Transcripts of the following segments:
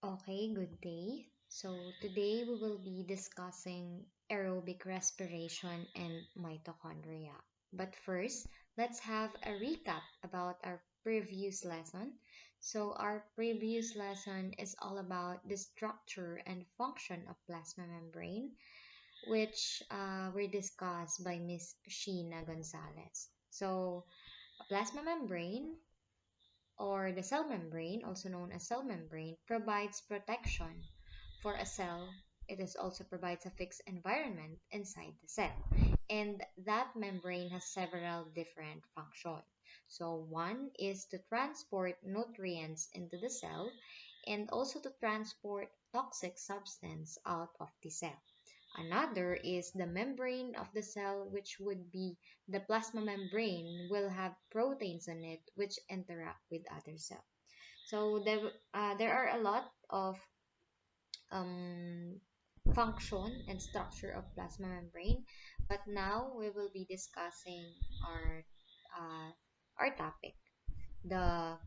Okay, good day. So today we will be discussing aerobic respiration and mitochondria. But first, let's have a recap about our previous lesson. So our previous lesson is all about the structure and function of plasma membrane, which were discussed by Miss Sheena Gonzalez. So a plasma membrane or the cell membrane, also known as cell membrane, provides protection for a cell. It is also provides a fixed environment inside the cell. And that membrane has several different functions. So one is to transport nutrients into the cell and also to transport toxic substance out of the cell. Another is the membrane of the cell, which would be the plasma membrane, will have proteins in it which interact with other cells. So there are a lot of um, function and structure of plasma membrane, but now we will be discussing our uh, our topic, the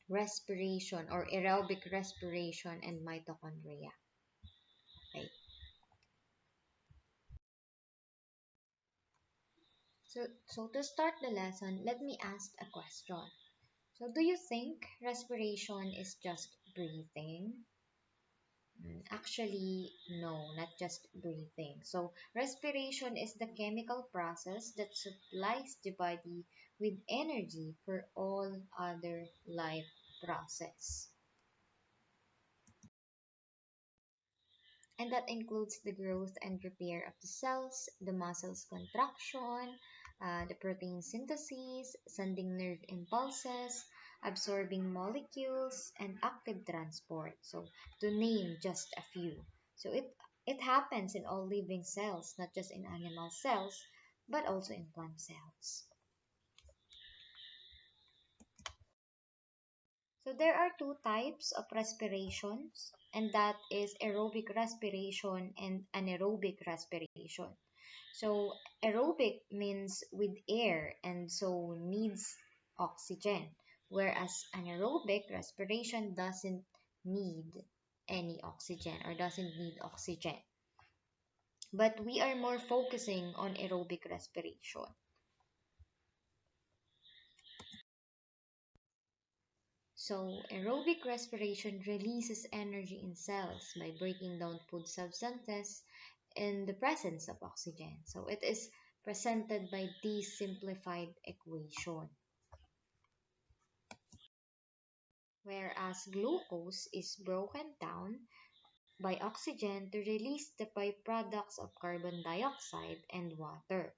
respiration or aerobic respiration and mitochondria. Okay. So to start the lesson, let me ask a question. So, do you think respiration is just breathing? Actually, no, not just breathing. So, respiration is the chemical process that supplies the body with energy for all other life process. And that includes the growth and repair of the cells, the muscles contraction, the protein synthesis, sending nerve impulses, absorbing molecules, and active transport. So, to name just a few. So, it happens in all living cells, not just in animal cells, but also in plant cells. So there are two types of respirations, and that is aerobic respiration and anaerobic respiration. So aerobic means with air and so needs oxygen, whereas anaerobic respiration doesn't need any oxygen or doesn't need oxygen. But we are more focusing on aerobic respiration. So, aerobic respiration releases energy in cells by breaking down food substances in the presence of oxygen. So, it is presented by this simplified equation, whereas glucose is broken down by oxygen to release the byproducts of carbon dioxide and water.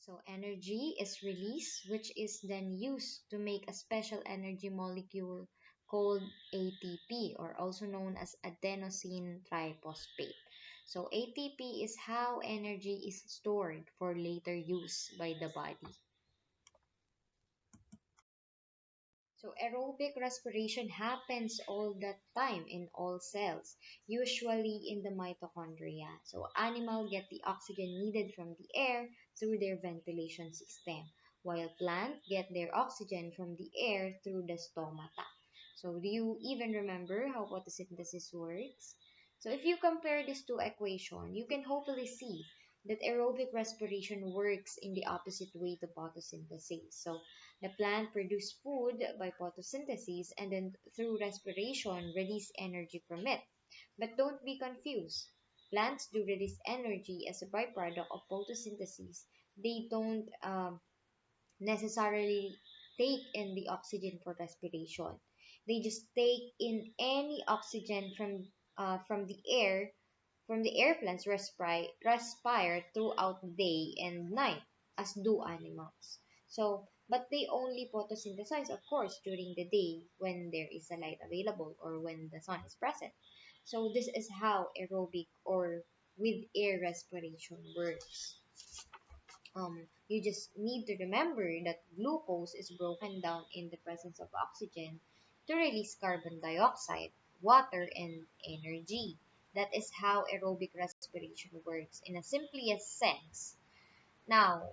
So energy is released, which is then used to make a special energy molecule called ATP, or also known as adenosine triphosphate. So ATP is how energy is stored for later use by the body. So aerobic respiration happens all the time in all cells, usually in the mitochondria. So animals get the oxygen needed from the air through their ventilation system, while plants get their oxygen from the air through the stomata. So do you even remember how photosynthesis works? So if you compare these two equations, you can hopefully see that aerobic respiration works in the opposite way to photosynthesis. So the plant produces food by photosynthesis and then through respiration release energy from it. But don't be confused. Plants do release energy as a byproduct of photosynthesis. They don't necessarily take in the oxygen for respiration. They just take in any oxygen from the air from the air plants respire throughout the day and night, as do animals. So, but they only photosynthesize, of course, during the day when there is a light available or when the sun is present. So, this is how aerobic or with air respiration works. You just need to remember that glucose is broken down in the presence of oxygen to release carbon dioxide, water, and energy. That is how aerobic respiration works in a simplest sense. Now,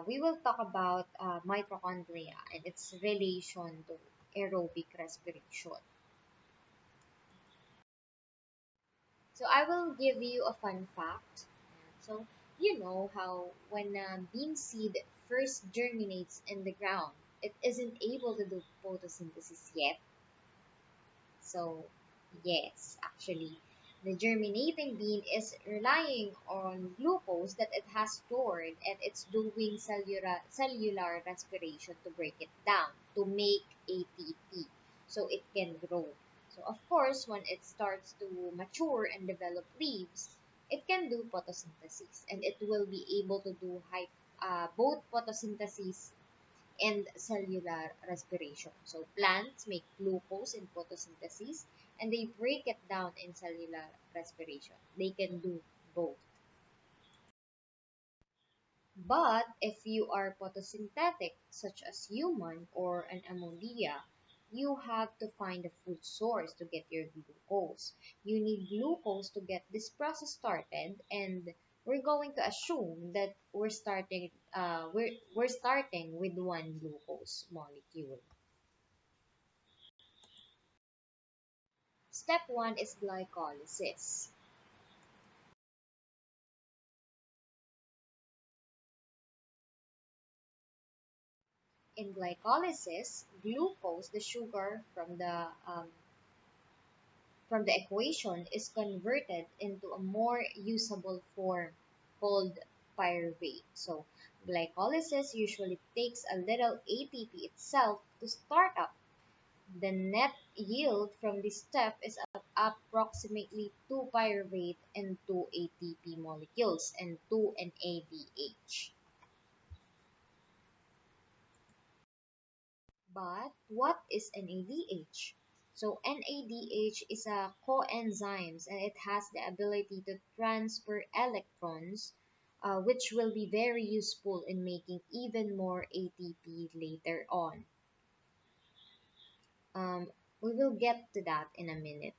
we will talk about mitochondria and its relation to aerobic respiration. So I will give you a fun fact. So you know how when a bean seed first germinates in the ground, it isn't able to do photosynthesis yet. So, yes, actually, the germinating bean is relying on glucose that it has stored and it's doing cellular respiration to break it down to make ATP so it can grow. So, of course, when it starts to mature and develop leaves, it can do photosynthesis and it will be able to do both photosynthesis and cellular respiration. So plants make glucose in photosynthesis and they break it down in cellular respiration. They can do both. But if you are photosynthetic, such as human or an ammonia, you have to find a food source to get your glucose. You need glucose to get this process started, and we're going to assume that we're starting with one glucose molecule. Step 1 is glycolysis. In glycolysis, glucose, the sugar from the equation, is converted into a more usable form called pyruvate. So, glycolysis usually takes a little ATP itself to start up. The net yield from this step is approximately 2 pyruvate and 2 ATP molecules and 2 NADH. But what is NADH? So NADH is a coenzyme and it has the ability to transfer electrons, which will be very useful in making even more ATP later on. We will get to that in a minute.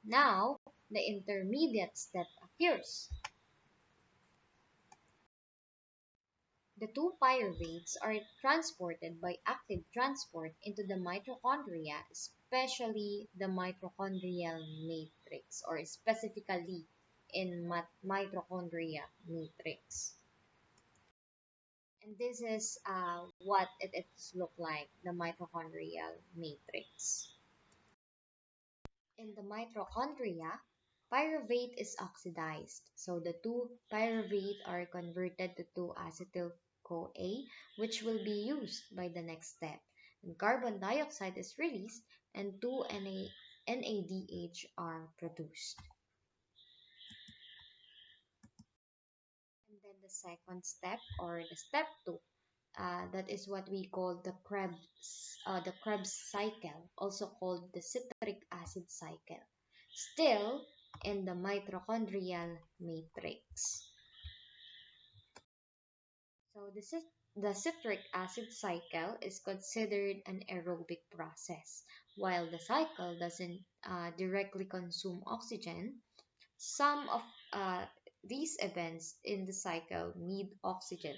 Now, the intermediate step occurs. The two pyruvates are transported by active transport into the mitochondria, especially the mitochondrial matrix, or specifically in mitochondria matrix. And this is what it's look like, the mitochondrial matrix. In the mitochondria, pyruvate is oxidized. So the two pyruvate are converted to 2-acetyl-CoA, which will be used by the next step. And carbon dioxide is released and 2 NADH are produced. And then the second step, or the step 2, that is what we call the Krebs cycle, also called the citric acid cycle, still in the mitochondrial matrix. So the citric acid cycle is considered an aerobic process. While the cycle doesn't directly consume oxygen, some of these events in the cycle need oxygen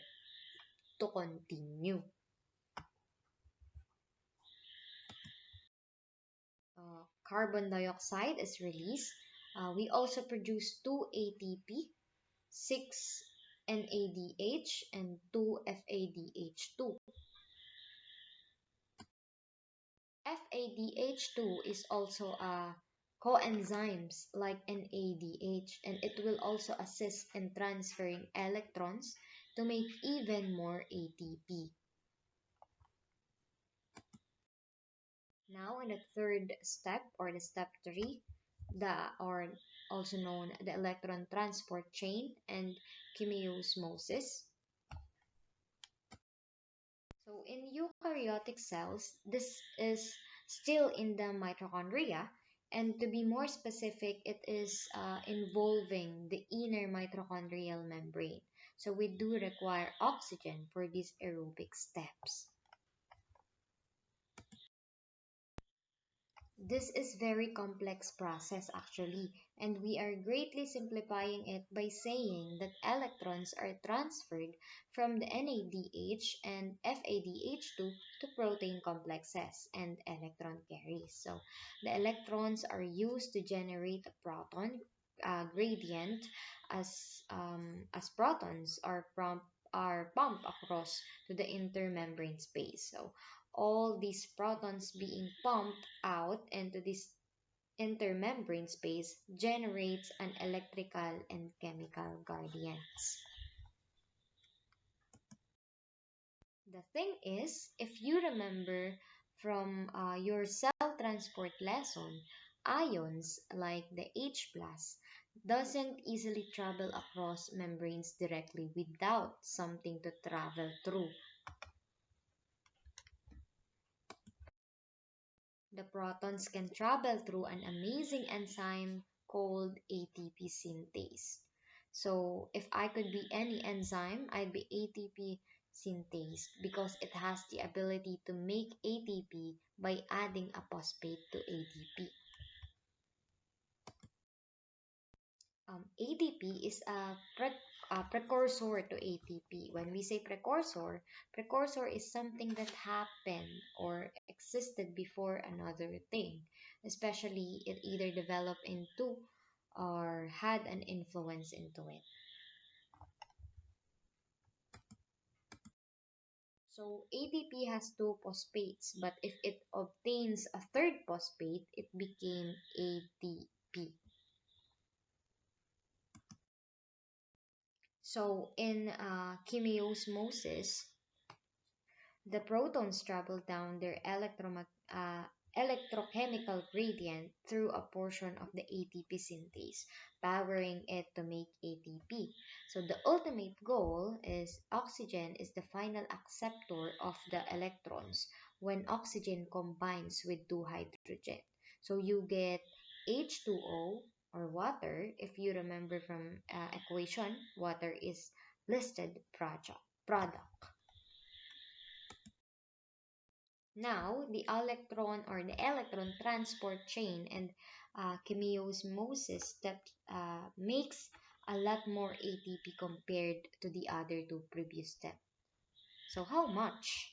to continue. Carbon dioxide is released. We also produce 2 ATP, 6 NADH, and 2 FADH2. FADH2 is also a coenzymes like NADH, and it will also assist in transferring electrons to make even more ATP. Now in the third step, or the step 3, or also known the electron transport chain and chemiosmosis. So in eukaryotic cells, this is still in the mitochondria, and to be more specific, it is involving the inner mitochondrial membrane. So we do require oxygen for these aerobic steps. This is very complex process actually, and we are greatly simplifying it by saying that electrons are transferred from the NADH and FADH2 to protein complexes and electron carries. So the electrons are used to generate a proton gradient as protons are pumped across to the intermembrane space. So all these protons being pumped out into this intermembrane space generates an electrical and chemical gradients. The thing is, if you remember from your cell transport lesson, ions like the H plus doesn't easily travel across membranes directly without something to travel through. The protons can travel through an amazing enzyme called ATP synthase. So, if I could be any enzyme, I'd be ATP synthase because it has the ability to make ATP by adding a phosphate to ADP. ADP is a precursor to ATP. When we say precursor, precursor is something that happened or existed before another thing, especially it either developed into or had an influence into it. So ATP has two phosphates, but if it obtains a third phosphate, it became ATP. So in chemiosmosis, the protons travel down their electrochemical gradient through a portion of the ATP synthase, powering it to make ATP. So the ultimate goal is oxygen is the final acceptor of the electrons when oxygen combines with two hydrogen. So you get H2O or water. If you remember from equation, water is listed product. Now, the electron or the electron transport chain and chemiosmosis step makes a lot more ATP compared to the other two previous steps. So how much?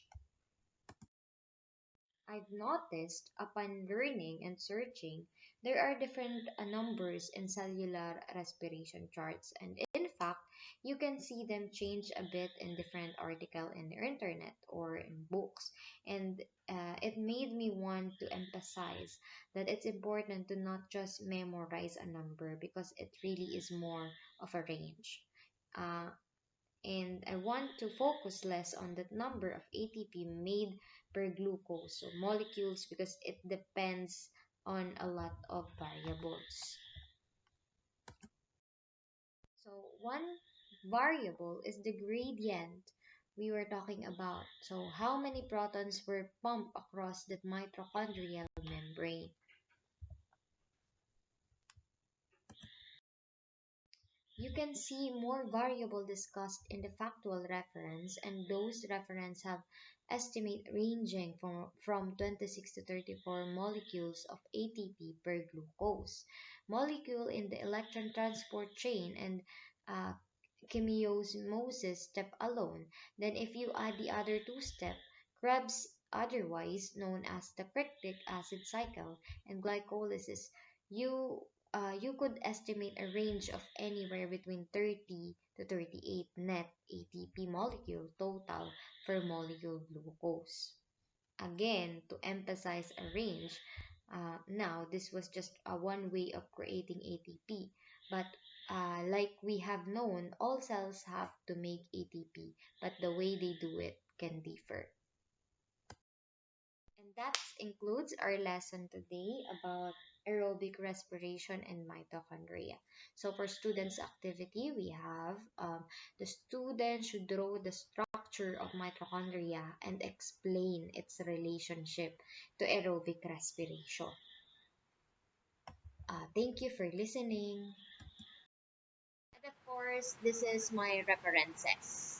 I've noticed upon learning and searching, there are different numbers in cellular respiration charts, and in fact, you can see them change a bit in different article in the internet or in books. And it made me want to emphasize that it's important to not just memorize a number because it really is more of a range. Uh, and I want to focus less on the number of ATP made per glucose, so molecules, because it depends on a lot of variables. So one variable is the gradient we were talking about. So how many protons were pumped across the mitochondrial membrane? You can see more variable discussed in the factual reference, and those reference have estimate ranging from 26 to 34 molecules of ATP per glucose molecule in the electron transport chain and uh, chemiosmosis step alone. Then if you add the other two steps, Krebs, otherwise known as the pectic acid cycle, and glycolysis, you you could estimate a range of anywhere between 30 to 38 net ATP molecule total for molecule glucose. Again, to emphasize a range, now this was just a one way of creating ATP, but like we have known, all cells have to make ATP, but the way they do it can differ. And that includes our lesson today about aerobic respiration and mitochondria. So for students' activity, we have the student should draw the structure of mitochondria and explain its relationship to aerobic respiration. Thank you for listening. And of course, this is my references.